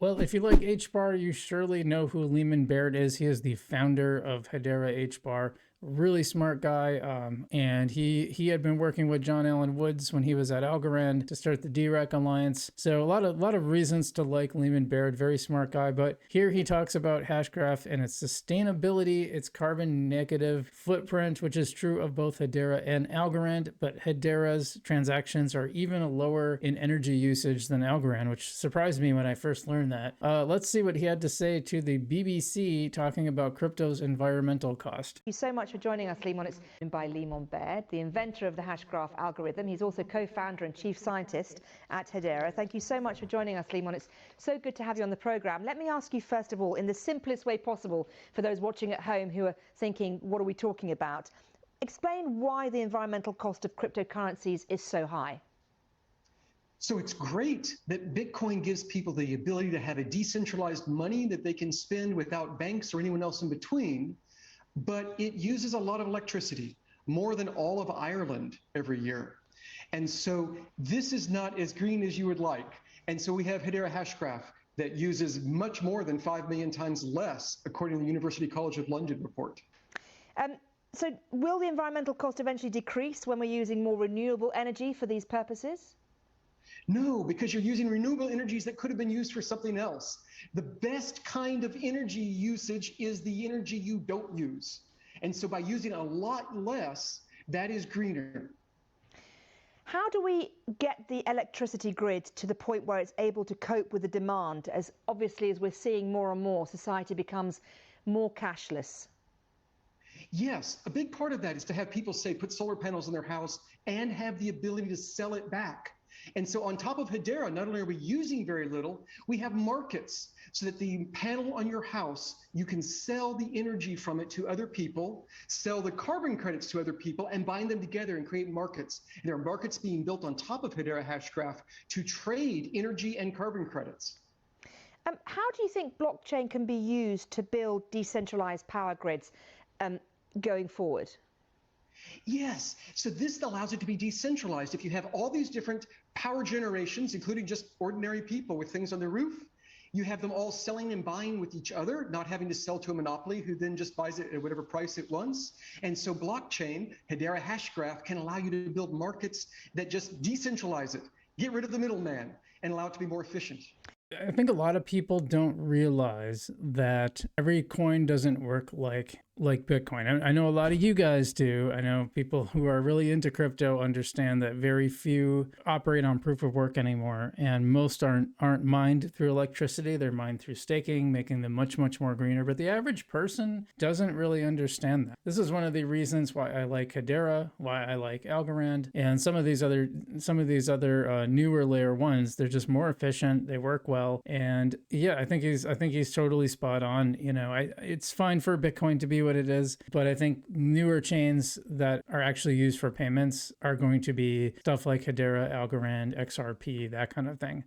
Well, if you like HBAR, you surely know who Leemon Baird is. He is the founder of Hedera HBAR. Really smart guy, and he had been working with John Allen Woods when he was at Algorand to start the DREC Alliance. So a lot of reasons to like Leemon Baird. Very smart guy. But here he talks about Hashgraph and its sustainability, its carbon negative footprint, which is true of both Hedera and Algorand. But Hedera's transactions are even lower in energy usage than Algorand, which surprised me when I first learned that. Let's see what he had to say to the BBC talking about crypto's environmental cost. Thank you so much for joining us, Leemon. It's by Leemon Baird, the inventor of the Hashgraph algorithm. He's also co-founder and chief scientist at Hedera. Thank you so much for joining us, Leemon. It's so good to have you on the program. Let me ask you, first of all, in the simplest way possible, for those watching at home who are thinking, what are we talking about? Explain why the environmental cost of cryptocurrencies is so high. So it's great that Bitcoin gives people the ability to have a decentralized money that they can spend without banks or anyone else in between, but it uses a lot of electricity, more than all of Ireland every year. And so this is not as green as you would like. And so we have Hedera Hashgraph that uses much more than 5 million times less, according to the University College of London report. So will the environmental cost eventually decrease when we're using more renewable energy for these purposes? No, because you're using renewable energies that could have been used for something else. The best kind of energy usage is the energy you don't use. And so by using a lot less, that is greener. How do we get the electricity grid to the point where it's able to cope with the demand, as obviously as we're seeing more and more, society becomes more cashless? Yes, a big part of that is to have people, say, put solar panels in their house and have the ability to sell it back. And so on top of Hedera, not only are we using very little, we have markets so that the panel on your house, you can sell the energy from it to other people, sell the carbon credits to other people, and bind them together and create markets. And there are markets being built on top of Hedera Hashgraph to trade energy and carbon credits. How do you think blockchain can be used to build decentralized power grids going forward? Yes, so this allows it to be decentralized. If you have all these different power generations, including just ordinary people with things on their roof, you have them all selling and buying with each other, not having to sell to a monopoly who then just buys it at whatever price it wants. And so blockchain, Hedera Hashgraph, can allow you to build markets that just decentralize it, get rid of the middleman, and allow it to be more efficient. I think a lot of people don't realize that every coin doesn't work like Bitcoin. I know a lot of you guys do. I know people who are really into crypto understand that very few operate on proof of work anymore, and most aren't mined through electricity. They're mined through staking, making them much more greener. But the average person doesn't really understand that. This is one of the reasons why I like Hedera, why I like Algorand, and some of these other newer layer ones. They're just more efficient. They work well, and yeah, I think he's totally spot on. You know, it's fine for Bitcoin to be what it is, but I think newer chains that are actually used for payments are going to be stuff like Hedera, Algorand, XRP, that kind of thing.